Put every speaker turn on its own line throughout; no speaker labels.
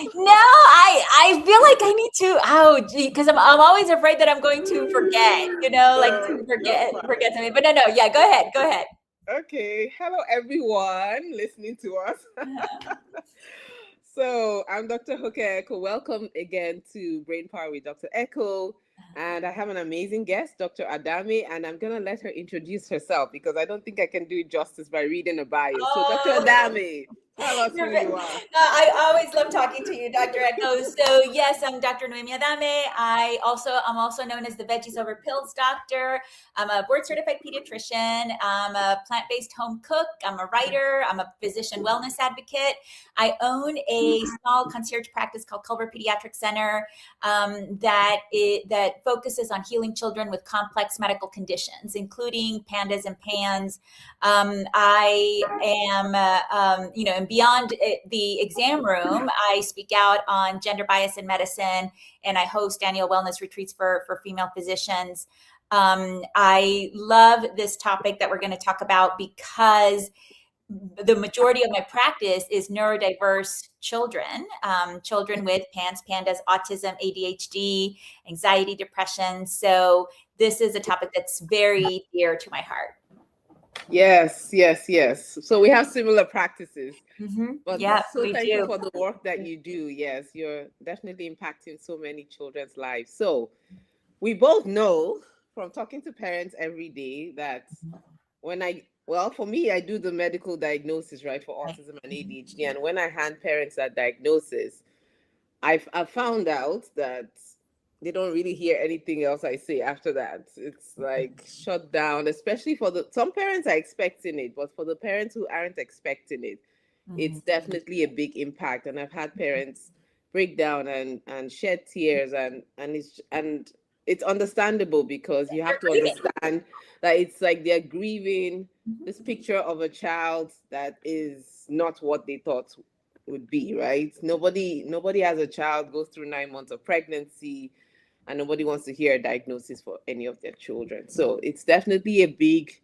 No, I feel like I need to. Oh, gee, because I'm always afraid that I'm going to forget. Like
No,
to
you're
forget
fine.
something. But no. Yeah, go ahead. Go ahead.
Okay. Hello, everyone listening to us. So, I'm Dr. Hooker Echo. Welcome again to Brain Power with Dr. Echo. And I have an amazing guest, Dr. Adame, and I'm going to let her introduce herself because I don't think I can do it justice by reading a bio. So, Dr.
Oh,
Adame, tell us who you are.
I always love talking to you, Dr. Echo. So yes, I'm Dr. Noemi Adame. I'm also known as the Veggies Over Pills doctor. I'm a board certified pediatrician. I'm a plant-based home cook. I'm a writer. I'm a physician wellness advocate. I own a small concierge practice called Culver Pediatrics Center that focuses on healing children with complex medical conditions, including PANDAS and PANS. I am, and beyond the exam room, I speak out on gender bias in medicine, and I host annual wellness retreats for female physicians. I love this topic that we're going to talk about because the majority of my practice is neurodiverse children, children with PANS, PANDAS, autism, ADHD, anxiety, depression. So this is a topic that's very dear to my heart.
Yes, yes, yes. So, we have similar practices. But
Yeah,
so
we
thank you
do.
for the work that you do. Yes, you're definitely impacting so many children's lives. So we both know from talking to parents every day that for me, I do the medical diagnosis, right, for
Right.
autism and ADHD. And when I hand parents that diagnosis, I've found out that they don't really hear anything else I say after that. It's like shut down, especially for some parents are expecting it, but for the parents who aren't expecting it, it's
Mhm.
definitely a big impact. And I've had parents break down and shed tears, and it's understandable because you have
They're
to
grieving.
understand that it's like they're grieving
Mhm.
this picture of a child that is not what they thought would be, right? Nobody has a child goes through 9 months of pregnancy, and nobody wants to hear a diagnosis for any of their children. So it's definitely a big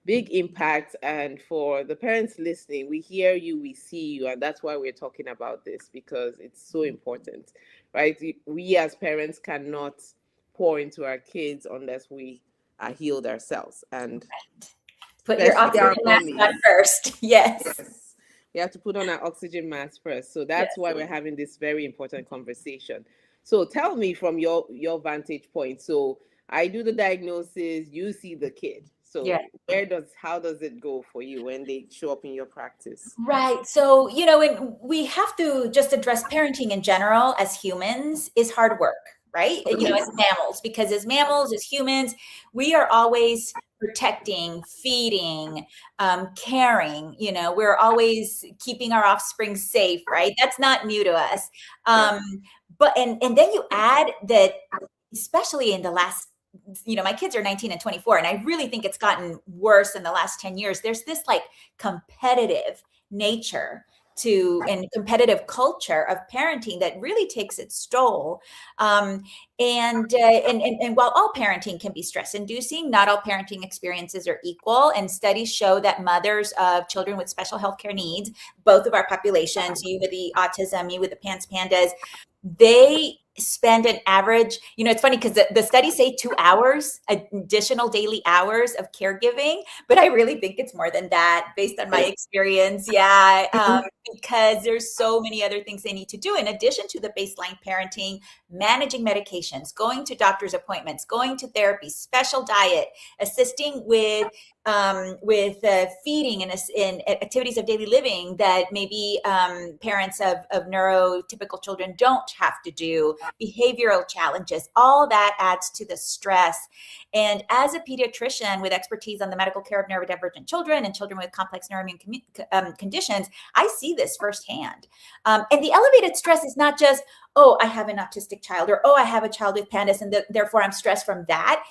impact. And for the parents listening, we hear you, we see you, and that's why we're talking about this, because it's so important, right? We as parents cannot pour into our kids unless we are healed ourselves, and
Put your
especially
oxygen
our
mask on
mommies.
first. Yes.
Yes. We have to put on our oxygen mask first. So that's
Yes.
why we're having this very important conversation. So tell me from your vantage point. So I do the diagnosis, you see the kid.
Yeah.
So how does it go for you when they show up in your practice?
Right. So, and we have to just address parenting in general as humans is hard work, right? As mammals, because as mammals, as humans, we are always protecting, feeding, caring, we're always keeping our offspring safe, right? That's not new to us.
Yeah.
Um, and then you add that, especially in the last, my kids are 19 and 24, and I really think it's gotten worse in the last 10 years. There's this like competitive nature to and competitive culture of parenting that really takes its toll. And while all parenting can be stress inducing, not all parenting experiences are equal. And studies show that mothers of children with special healthcare needs, both of our populations, you with the autism, you with the PANDAS, they spend an average, it's funny because the studies say 2 hours, additional daily hours of caregiving, but I really think it's more than that based on my experience. Yeah. Because there's so many other things they need to do in addition to the baseline parenting, managing medications, going to doctor's appointments, going to therapy, special diet, assisting with feeding and in activities of daily living that maybe parents of neurotypical children don't have to do, behavioral challenges, all that adds to the stress. And as a pediatrician with expertise on the medical care of neurodivergent children and children with complex neuroimmune conditions, I see this firsthand. And the elevated stress is not just, oh, I have an autistic child, or, oh, I have a child with PANDAS, and therefore I'm stressed from that.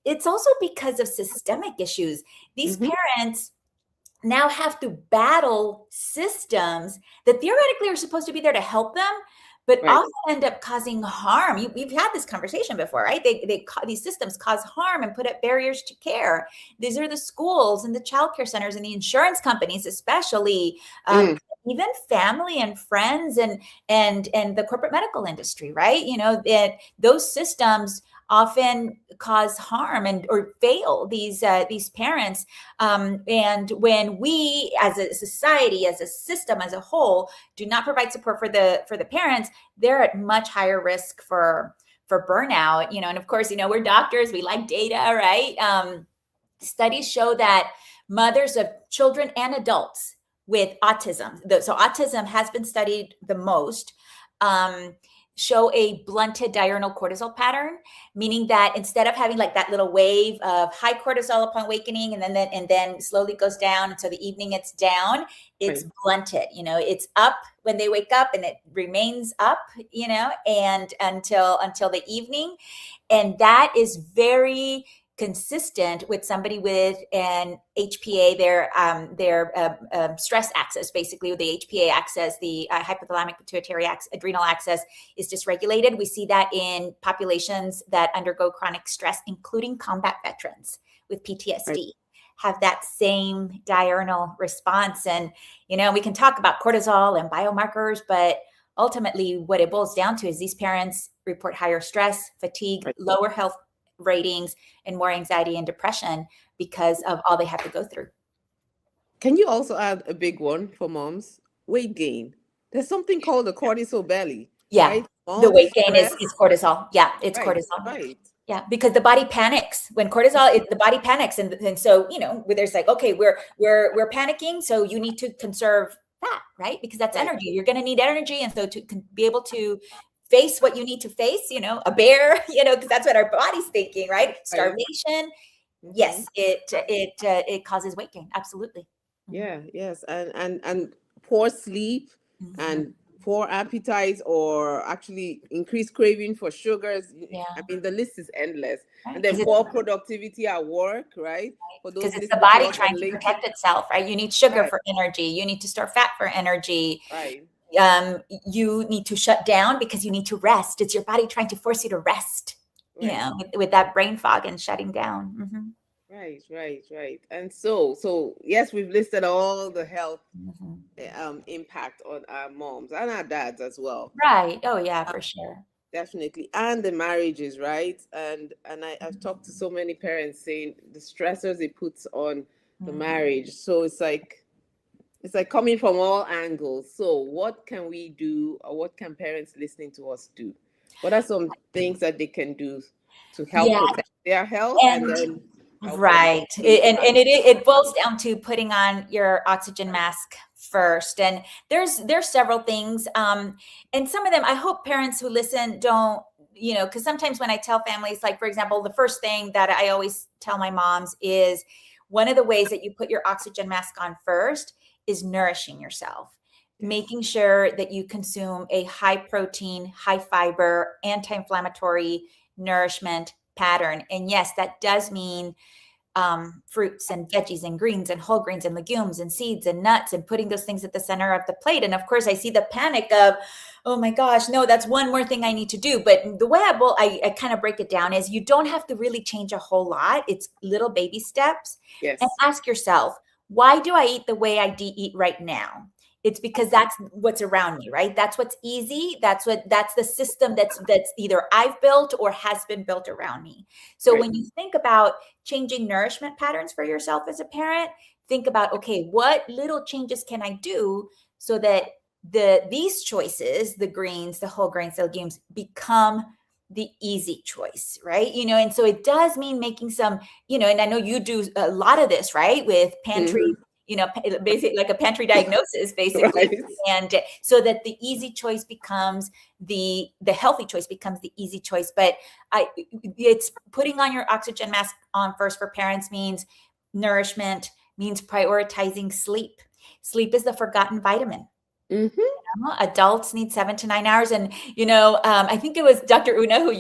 It's also because of systemic issues. These
Mhm.
parents now have to battle systems that theoretically are supposed to be there to help them, but
Right.
often end up causing harm. We've had this conversation before, right? These systems cause harm and put up barriers to care. These are the schools and the childcare centers and the insurance companies, especially,
Mm.
even family and friends and the corporate medical industry, right? That those systems often cause harm and or fail these parents. And when we, as a society, as a system, as a whole, do not provide support for the parents, they're at much higher risk for burnout. And of course, we're doctors, we like data, right? Studies show that mothers of children and adults with autism, so autism has been studied the most, show a blunted diurnal cortisol pattern, meaning that instead of having like that little wave of high cortisol upon awakening and then slowly goes down, and so the evening it's down, it's
Right.
blunted. It's up when they wake up and it remains up, and until the evening. And that is very consistent with somebody with an HPA, their stress axis, basically with the HPA axis, the hypothalamic pituitary adrenal axis is dysregulated. We see that in populations that undergo chronic stress, including combat veterans with PTSD.
Right.
Have that same diurnal response. And, we can talk about cortisol and biomarkers, but ultimately what it boils down to is these parents report higher stress, fatigue,
Right.
lower health ratings, and more anxiety and depression because of all they have to go through.
Can you also add a big one for moms? Weight gain. There's something called the cortisol belly.
Yeah.
Right? All
The
the
weight gain is
stress.
cortisol. Yeah, it's
Right.
cortisol.
Right.
Yeah, because the body panics when cortisol. The body panics, and so there's like, okay, we're panicking, so you need to conserve fat, right? Because that's
Right.
energy. You're going to need energy, and so to be able to face what you need to face, a bear, because that's what our body's thinking, right? Starvation. Yes, it causes weight gain. Absolutely.
Yeah. Yes. And poor sleep
Mhm.
and poor appetite, or actually increased craving for sugars.
Yeah.
I mean, the list is endless.
Right.
And then poor productivity at work, right? For those
Because it's the
listening to
body
us
trying
on
to
LinkedIn.
protect itself, right? You need sugar
Right.
for energy. You need to store fat for energy.
Right.
You need to shut down because you need to rest. It's your body trying to force you to rest,
Right.
with that brain fog and shutting down. Mm-hmm.
Right. And so yes, we've listed all the health
Mm-hmm.
impact on our moms and our dads as well.
Right. Oh, yeah, for sure.
Definitely. And the marriages, right? And I've talked to so many parents saying the stressors it puts on the
Mm-hmm.
marriage. So it's like coming from all angles. So what can we do, or what can parents listening to us do? What are some things that they can do to help
Yeah.
protect their health and
And
then help them
right. And it boils down to putting on your oxygen mask first. And there's several things. And some of them, I hope parents who listen don't, because sometimes when I tell families, like, for example, the first thing that I always tell my moms is one of the ways that you put your oxygen mask on first is nourishing yourself. Making sure that you consume a high protein, high fiber, anti-inflammatory nourishment pattern. And yes, that does mean fruits and veggies and greens and whole grains and legumes and seeds and nuts, and putting those things at the center of the plate. And of course, I see the panic of, oh my gosh, no, that's one more thing I need to do. But the way I kind of break it down is you don't have to really change a whole lot. It's little baby steps.
Yes.
And ask yourself, why do I eat the way I eat right now? It's because that's what's around me, right? That's what's easy. That's the system that's either I've built or has been built around me. So
Right.
when you think about changing nourishment patterns for yourself as a parent, think about, okay, what little changes can I do so that these choices, the greens, the whole grains, the legumes, become the easy choice, right? And so it does mean making some, and I know you do a lot of this, right? With pantry, basically like a pantry diagnosis, basically.
Right.
And so that the easy choice becomes the healthy choice becomes the easy choice. But it's putting on your oxygen mask on first for parents means nourishment, means prioritizing sleep. Sleep is the forgotten vitamin. Adults need 7 to 9 hours. And, I think it was Dr. Una, who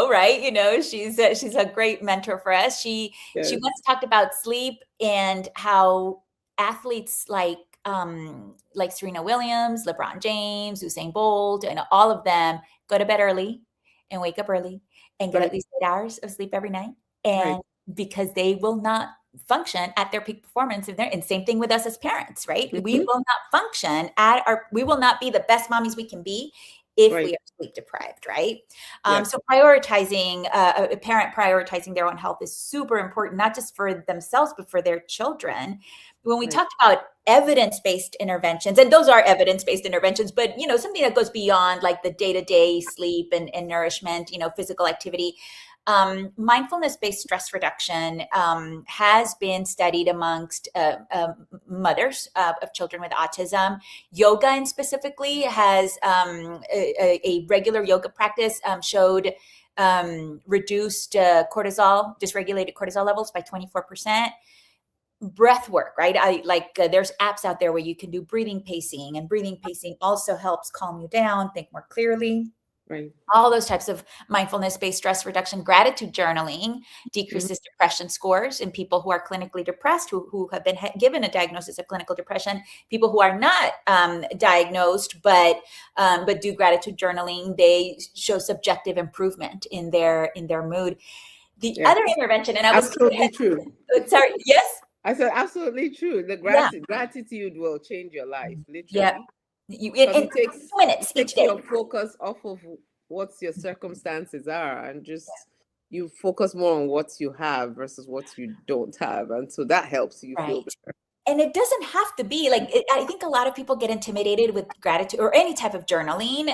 right? She's a great mentor for us. She once talked about sleep and how athletes like Serena Williams, LeBron James, Usain Bolt, and all of them go to bed early and wake up early and get at least 8 hours of sleep every night. And because they will not function at their peak performance, and same thing with us as parents, right? We
Mm-hmm.
will not function we will not be the best mommies we can be if
Right.
we are sleep deprived, right?
Yeah.
So prioritizing, a parent prioritizing their own health is super important, not just for themselves, but for their children. When we
Right.
talked about evidence-based interventions, and those are evidence-based interventions, but, something that goes beyond like the day-to-day sleep and nourishment, physical activity. Mindfulness-based stress reduction has been studied amongst mothers of children with autism. Yoga, and specifically, has a regular yoga practice showed reduced cortisol, dysregulated cortisol levels by 24%. Breath work, right? There's apps out there where you can do breathing pacing, and breathing pacing also helps calm you down, think more clearly.
Right.
All those types of mindfulness-based stress reduction. Gratitude journaling
Mm-hmm.
decreases depression scores in people who are clinically depressed, who have been given a diagnosis of clinical depression. People who are not diagnosed but do gratitude journaling, they show subjective improvement in their mood. The
Yes.
other intervention, and I was
Absolutely true.
sorry, yes,
I said absolutely true. The
yeah,
gratitude will change your life,
yeah.
literally.
In
Because
2 minutes
it
each
takes
day.
your focus off of what your circumstances are, and just you focus more on what you have versus what you don't have, and so that helps you feel
Right.
better.
And it doesn't have to be like I think a lot of people get intimidated with gratitude or any type of journaling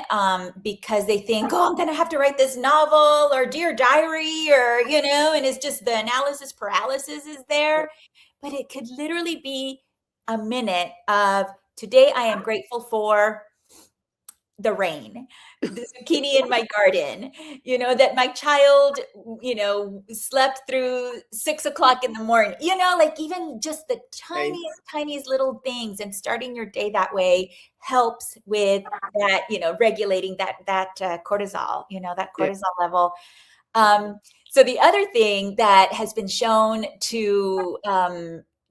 because they think, oh, I'm going to have to write this novel or dear diary, or, and it's just the analysis paralysis is
Right.
there. But it could literally be a minute of, today I am grateful for the rain, the zucchini in my garden, that my child, slept through 6 o'clock in the morning, like even just the
Right.
tiniest little things, and starting your day that way helps with that, regulating that cortisol, that
Yeah.
cortisol level. So the other thing that has been shown to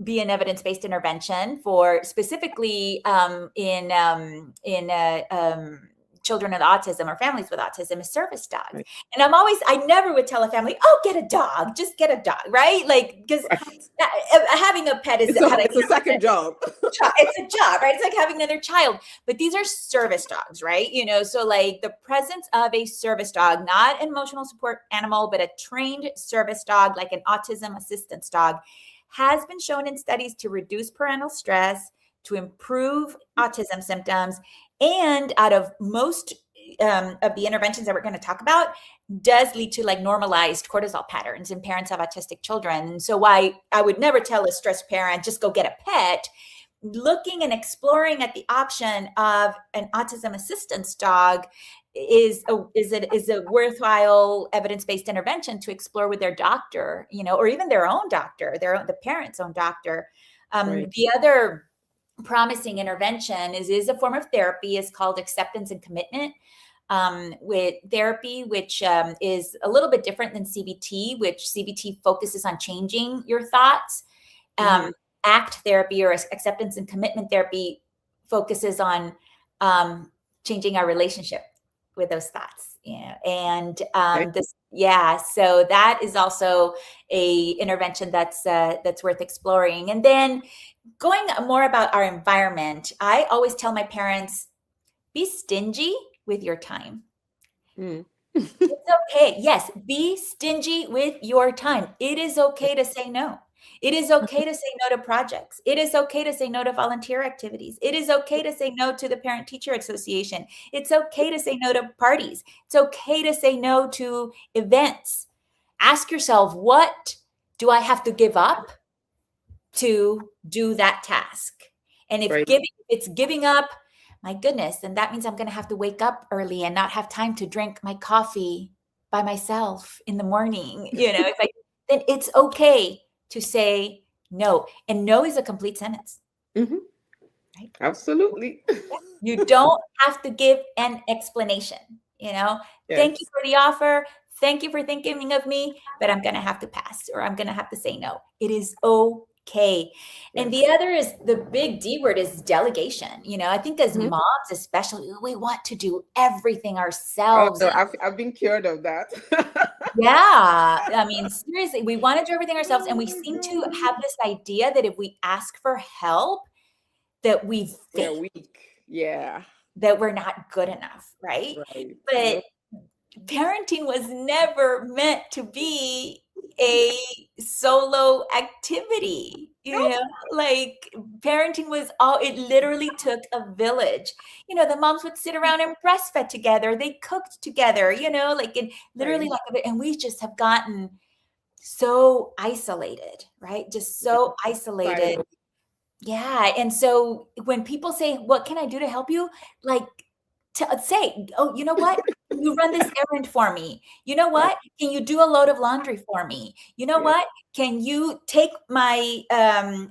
be an evidence-based intervention for specifically in children with autism or families with autism is service dogs.
Right.
And I never would tell a family, oh, get a dog, just get a dog, right? Like, because
Right.
having a pet is
It's a second job.
it's a job, right? It's like having another child. But these are service dogs, right? So like the presence of a service dog, not an emotional support animal, but a trained service dog, like an autism assistance dog, has been shown in studies to reduce parental stress, to improve autism symptoms, and out of most of the interventions that we're going to talk about, does lead to like normalized cortisol patterns in parents of autistic children. And so why I would never tell a stressed parent, just go get a pet. Looking and exploring at the option of an autism assistance dog is a worthwhile evidence-based intervention to explore with their doctor, or even their own doctor, the parent's own doctor.
Right.
The other promising intervention is a form of therapy, is called acceptance and commitment. With therapy, which is a little bit different than CBT, which CBT focuses on changing your thoughts.
Mhm.
ACT therapy, or acceptance and commitment therapy, focuses on changing our relationship with those thoughts. And
Okay.
so that is also a intervention that's worth exploring. And then going more about our environment, I always tell my parents, be stingy with your time.
Mm.
It's okay. Yes, be stingy with your time. It is okay to say no. It is okay to say no to projects. It is okay to say no to volunteer activities. It is okay to say no to the parent-teacher association. It's okay to say no to parties. It's okay to say no to events. Ask yourself, what do I have to give up to do that task? And if
Right.
it's giving up, my goodness, then that means I'm going to have to wake up early and not have time to drink my coffee by myself in the morning. It's like, then it's okay to say no. And no is a complete sentence,
Mhm.
right?
Absolutely.
You don't have to give an explanation, Thank you
Yes.
for the offer. Thank you for thinking of me, but I'm going to have to pass, or I'm going to have to say no. It is okay. And
Yes.
the other is, the big D word, is delegation. I think as
Mhm.
moms, especially, we want to do everything
Oh
ourselves.
no, I've been cured of that.
Yeah. I mean, seriously, we want to do everything ourselves. And we
Oh
seem to
my
have
God.
this idea that if we ask for help, that we've
We're
failed,
weak. Yeah.
that we're not good enough, right?
Right.
But
Nope.
parenting was never meant to be a solo activity. You
Nope.
know, like parenting was all, it literally took a village. You know, the moms would sit around and breastfed together, they cooked together, you know, like, and literally
Right.
like, and we just have gotten so isolated, right? Just
Yeah.
so isolated.
Silent.
Yeah. And so when people say, what can I do to help you? Like, to say, oh, you know what? Can you run this errand for me? You know
Right.
what? Can you do a load of laundry for me? You know
Yeah.
what? Can you take my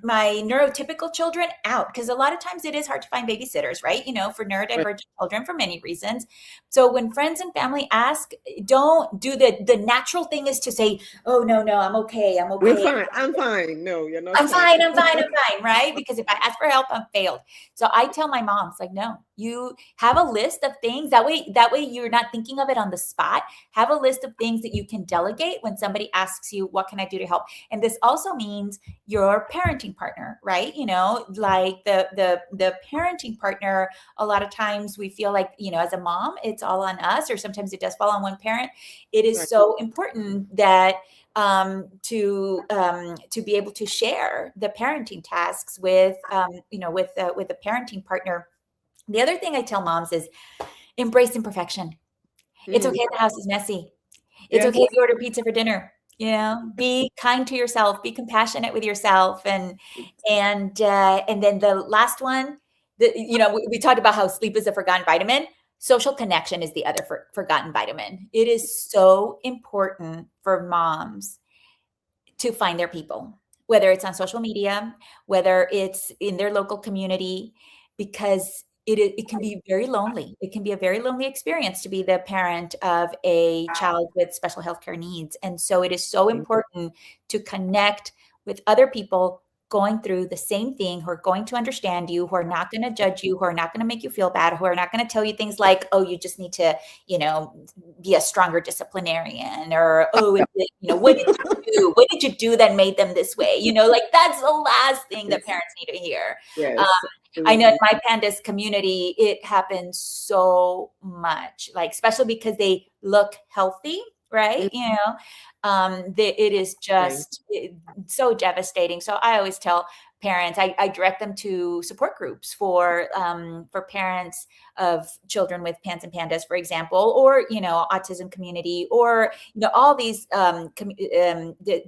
my neurotypical children out? Because a lot of times it is hard to find babysitters, right? You know, for
Right.
neurodivergent children for many reasons. So when friends and family ask, don't do the natural thing is to say, oh no, I'm okay, I'm
We're
okay.
fine. I'm fine. No, you're not
I'm
fine.
fine, right? Because if I ask for help, I'm failed. So I tell my moms, like, no, you have a list of things. That way you're not thinking of it on the spot. Have a list of things that you can delegate when somebody asks you, what can I do to help? And this also means your parenting partner, right? You know, like the parenting partner, a lot of times we feel like, you know, as a mom, it's all on us, or sometimes it does fall on one parent. It is
Right.
so important that to be able to share the parenting tasks with with a parenting partner. The other thing I tell moms is embrace imperfection. It's
Mm.
okay if the house is messy. It's
Yes.
okay if you order pizza for dinner. You know, be kind to yourself, be compassionate with yourself, and then the last one, we talked about how sleep is a forgotten vitamin. Social connection is the other forgotten vitamin. It is so important for moms to find their people, whether it's on social media, whether it's in their local community, because it can be very lonely. It can be a very lonely experience to be the parent of a child with special healthcare needs. And so it is so important to connect with other people going through the same thing, who are going to understand you, who are not going to judge you, who are not going to make you feel bad, who are not going to tell you things like, oh, you just need to, you know, be a stronger disciplinarian, or, oh, what did you do? What did you do that made them this way? You know, like that's the last thing that
Yes.
parents need to hear. Um,
Yes.
I know in
Absolutely.
my PANDAS community, it happens so much, like, especially because they look healthy, right?
Mm.
You know, it is
Right.
just so devastating. So I always tell parents, I direct them to support groups for parents of children with PANS and PANDAS, for example, or, you know, autism community, or, you know, all these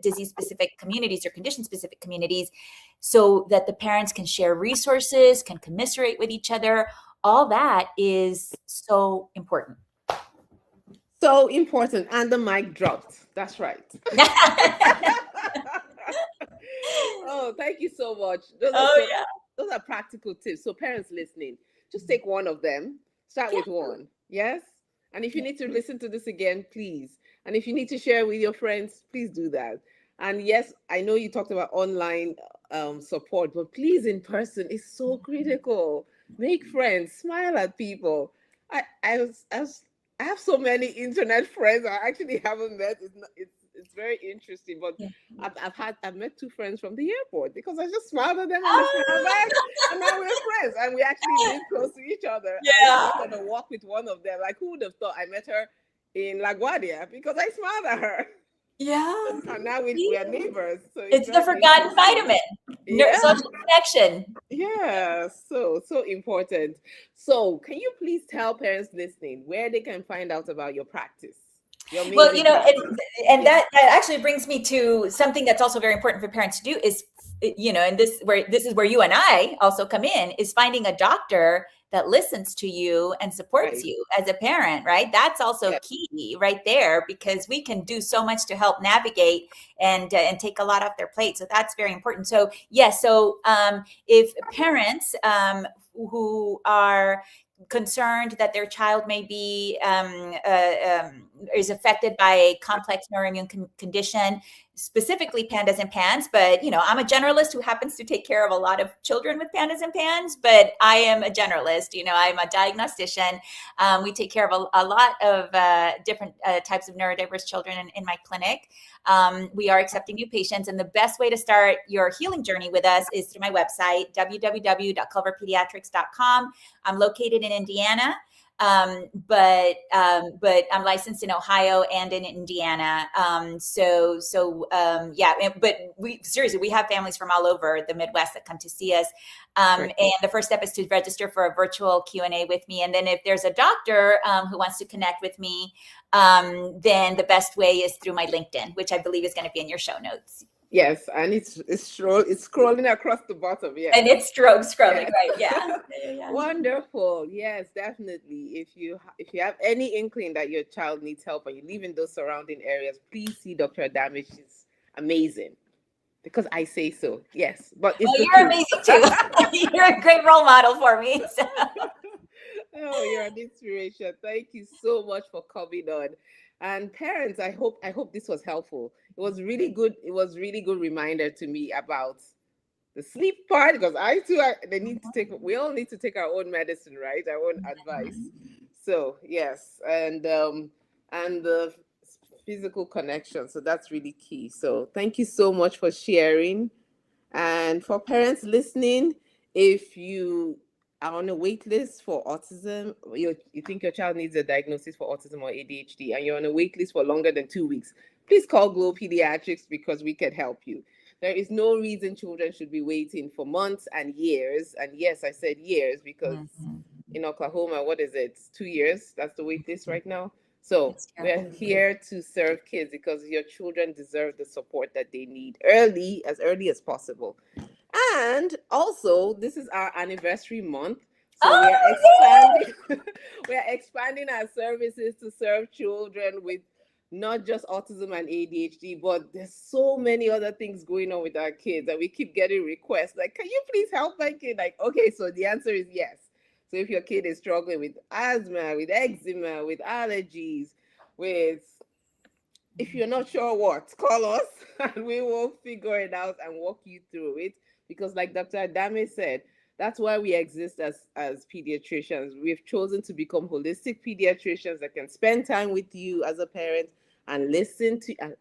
disease specific communities or condition specific communities, so that the parents can share resources, can commiserate with each other. All that is so important.
So important. And the mic dropped. That's right. Oh, thank you so much.
Oh yeah.
Those are practical tips. So parents listening, just take one of them. Start
Yeah.
with one. Yes. And if you
Yeah.
need to listen to this again, please. And if you need to share with your friends, please do that. And yes, I know you talked about online support, but please, in person is so critical. Make friends, smile at people. I have so many internet friends I actually haven't met. It's very interesting, but
Yeah.
I've met two friends from the airport because I just smiled at them and they smiled
Ah!
back, and now we're friends and we actually live close to each other. I even
Yeah.
went on a walk with one of them. Like, who would have thought I met her in LaGuardia because I smiled at her,
Yeah.
and now we
See?
are neighbors. So it's
It's the
very
forgotten
interesting.
vitamin.
Yeah,
Social connection.
yeah. So important. So can you please tell parents listening where they can find out about your practice, your
Well, you
amazing
know,
practice?
and
Yeah.
that actually brings me to something that's also very important for parents to do is, you know, and this is where you and I also come in, is finding a doctor that listens to you and supports
Right.
you as a parent, right? That's also
Yeah.
key right there, because we can do so much to help navigate and take a lot off their plate. So that's very important. So yes, so if parents who are concerned that their child may be is affected by a complex neuroimmune condition, specifically PANDAS and PANS. But, I'm a generalist who happens to take care of a lot of children with PANDAS and PANS, but I am a generalist. I'm a diagnostician. We take care of a lot of different types of neurodiverse children in my clinic. We are accepting new patients, and the best way to start your healing journey with us is through my website, www.culverpediatrics.com. I'm located in Indiana. But I'm licensed in Ohio and in Indiana. But we have families from all over the Midwest that come to see us. And the first step is to register for a virtual Q&A with me. And then if there's a doctor who wants to connect with me, then the best way is through my LinkedIn, which I believe is going to be in your show notes.
Yes, and it's scrolling across the bottom. Yeah,
and it's scrolling,
yes.
right? Yeah.
Wonderful. Yes, definitely. If you have any inkling that your child needs help and you live in those surrounding areas, please see Dr. Adame. She's amazing. Because I say so. Yes, but
you're amazing too. You're a great role model for me. So.
Oh, you're an inspiration. Thank you so much for coming on. And parents, I hope this was helpful. It was really good. It was really good reminder to me about the sleep part, because we all need to take our own medicine, right? Our own advice. So yes, and the physical connection. So that's really key. So thank you so much for sharing. And for parents listening, if you are on a wait list for autism, you think your child needs a diagnosis for autism or ADHD, and you're on a wait list for longer than 2 weeks, please call Glow Pediatrics because we can help you. There is no reason children should be waiting for months and years. And yes, I said years because in Oklahoma, what is it? 2 years? That's the wait list right now. So we're here to serve kids because your children deserve the support that they need as early as possible. And also, this is our anniversary month. So we're expanding our services to serve children with not just autism and ADHD, but there's so many other things going on with our kids, and we keep getting requests like, can you please help my kid? Like, okay, so the answer is yes. So if your kid is struggling with asthma, with eczema, with allergies, if you're not sure what, call us and we will figure it out and walk you through it. Because like Dr. Adame said, that's why we exist as pediatricians. We've chosen to become holistic pediatricians that can spend time with you as a parent and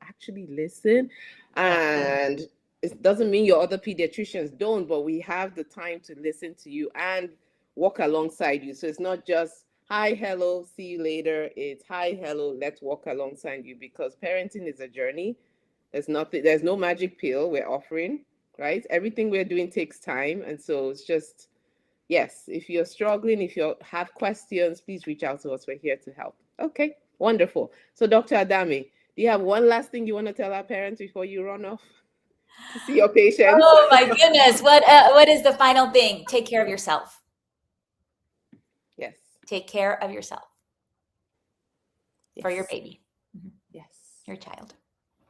actually listen. And it doesn't mean your other pediatricians don't, but we have the time to listen to you and walk alongside you. So it's not just hi, hello, see you later. It's hi, hello, let's walk alongside you, because parenting is a journey. There's no magic pill we're offering, right? Everything we're doing takes time. And so it's just, yes, if you're struggling, if you have questions, please reach out to us. We're here to help. Okay, wonderful. So Dr. Adame, do you have one last thing you want to tell our parents before you run off to see your patients?
Oh my goodness. What is the final thing? Take care of yourself.
Yes.
Take care of yourself. Yes. For your baby.
Yes.
Your child.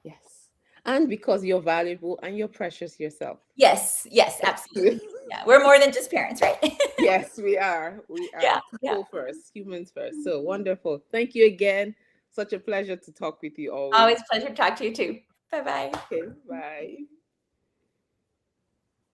Yes. And because you're valuable and you're precious yourself.
Yes, absolutely. Yeah, we're more than just parents, right?
Yes, we are. We are people first, humans first. So wonderful. Thank you again. Such a pleasure to talk with you always.
Always a pleasure to talk to you too. Bye-bye.
Okay, bye.